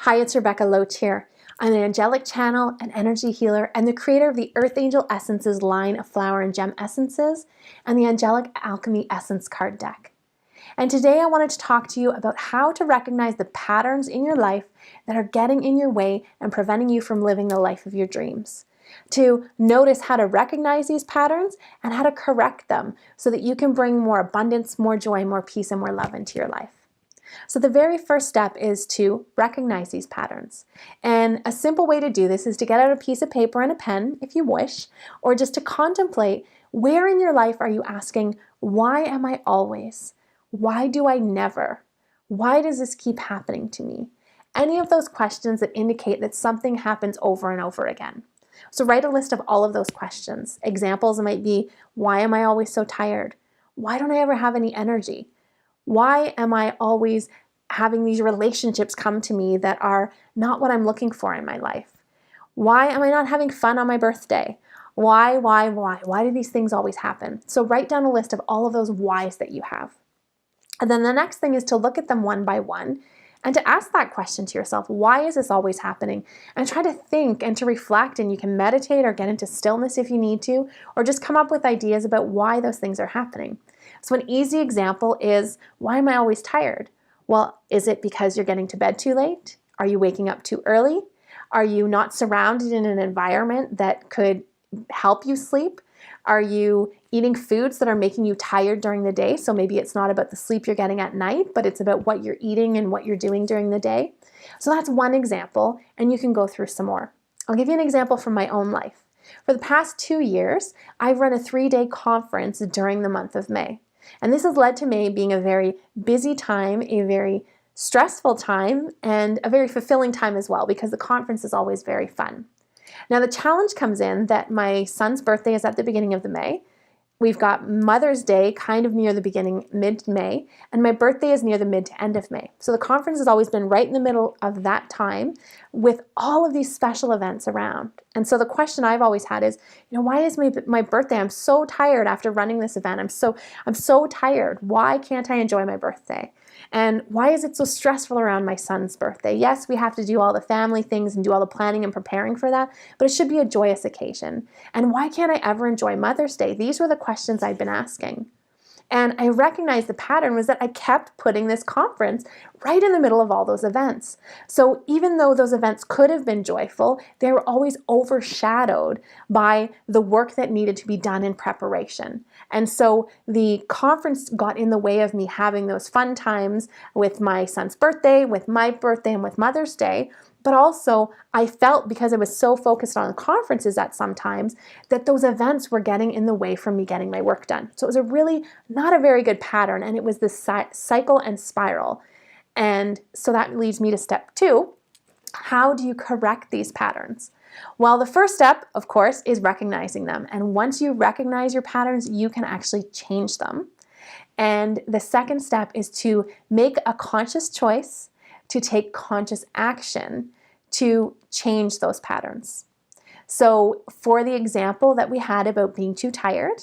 Hi, it's Rebecca Loach here. I'm an angelic channel, an energy healer, and the creator of the Earth Angel Essences line of flower and gem essences and the Angelic Alchemy Essence card deck. And today I wanted to talk to you about how to recognize the patterns in your life that are getting in your way and preventing you from living the life of your dreams. To notice how to recognize these patterns and how to correct them so that you can bring more abundance, more joy, more peace, and more love into your life. So the very first step is to recognize these patterns. And a simple way to do this is to get out a piece of paper and a pen, if you wish, or just to contemplate where in your life are you asking, why am I always? Why do I never? Why does this keep happening to me? Any of those questions that indicate that something happens over and over again. So write a list of all of those questions. Examples might be, why am I always so tired? Why don't I ever have any energy? Why am I always having these relationships come to me that are not what I'm looking for in my life? Why am I not having fun on my birthday? Why? Why do these things always happen? So write down a list of all of those whys that you have. And then the next thing is to look at them one by one and to ask that question to yourself, why is this always happening? And try to think and to reflect, and you can meditate or get into stillness if you need to, or just come up with ideas about why those things are happening. So an easy example is, why am I always tired? Well, is it because you're getting to bed too late? Are you waking up too early? Are you not surrounded in an environment that could help you sleep? Are you eating foods that are making you tired during the day? So maybe it's not about the sleep you're getting at night, but it's about what you're eating and what you're doing during the day. So that's one example, and you can go through some more. I'll give you an example from my own life. For the past 2 years, I've run a 3-day conference during the month of May. And this has led to May being a very busy time, a very stressful time, and a very fulfilling time as well, because the conference is always very fun. Now the challenge comes in that my son's birthday is at the beginning of the May. We've got Mother's Day kind of near the beginning, mid-May, and my birthday is near the mid to end of May. So the conference has always been right in the middle of that time with all of these special events around. And so the question I've always had is, why is my birthday? I'm so tired after running this event. I'm so tired. Why can't I enjoy my birthday? And why is it so stressful around my son's birthday? Yes, we have to do all the family things and do all the planning and preparing for that, but it should be a joyous occasion. And why can't I ever enjoy Mother's Day? These were the questions I've been asking. And I recognized the pattern was that I kept putting this conference right in the middle of all those events. So even though those events could have been joyful, they were always overshadowed by the work that needed to be done in preparation. And so the conference got in the way of me having those fun times with my son's birthday, with my birthday, and with Mother's Day. But also, I felt, because I was so focused on conferences at some times, that those events were getting in the way from me getting my work done. So it was not a very good pattern, and it was this cycle and spiral. And so that leads me to step 2. How do you correct these patterns? Well, the first step, of course, is recognizing them. And once you recognize your patterns, you can actually change them. And the second step is to make a conscious choice to take conscious action to change those patterns. So for the example that we had about being too tired,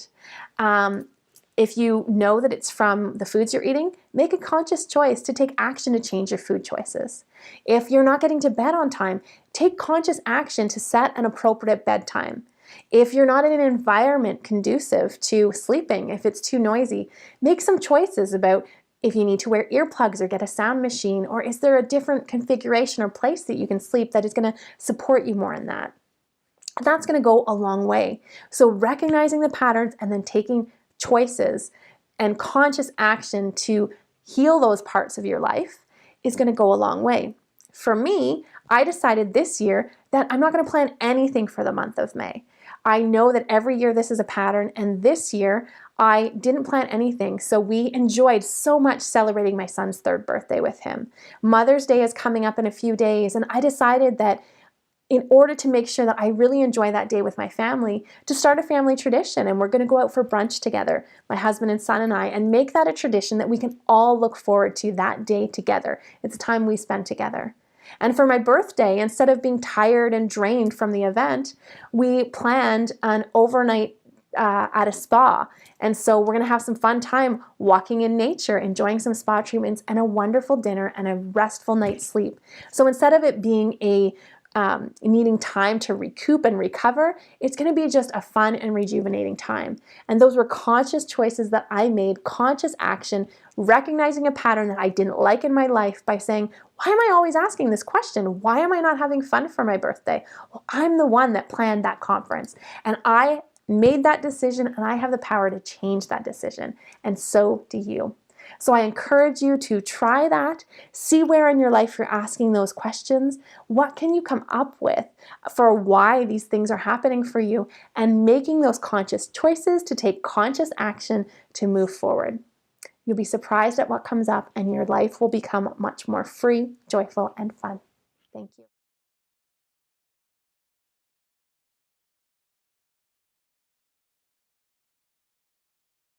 if you know that it's from the foods you're eating, make a conscious choice to take action to change your food choices. If you're not getting to bed on time, take conscious action to set an appropriate bedtime. If you're not in an environment conducive to sleeping, if it's too noisy, make some choices about if you need to wear earplugs or get a sound machine, or is there a different configuration or place that you can sleep that is going to support you more in that. That's going to go a long way. So recognizing the patterns and then taking choices and conscious action to heal those parts of your life is going to go a long way. For me, I decided this year that I'm not going to plan anything for the month of May. I know that every year this is a pattern, and this year I didn't plan anything, so we enjoyed so much celebrating my son's 3rd birthday with him. Mother's Day is coming up in a few days, and I decided that in order to make sure that I really enjoy that day with my family, to start a family tradition, and we're going to go out for brunch together, my husband and son and I, and make that a tradition that we can all look forward to that day together. It's a time we spend together. And for my birthday, instead of being tired and drained from the event, we planned an overnight at a spa. And so we're going to have some fun time walking in nature, enjoying some spa treatments and a wonderful dinner and a restful night's sleep. So instead of it being a needing time to recoup and recover, it's going to be just a fun and rejuvenating time. And those were conscious choices that I made, conscious action, recognizing a pattern that I didn't like in my life by saying, why am I always asking this question? Why am I not having fun for my birthday? Well, I'm the one that planned that conference, and I made that decision, and I have the power to change that decision, and so do you. So I encourage you to try that, see where in your life you're asking those questions, what can you come up with for why these things are happening for you, and making those conscious choices to take conscious action to move forward. You'll be surprised at what comes up, and your life will become much more free, joyful, and fun. Thank you.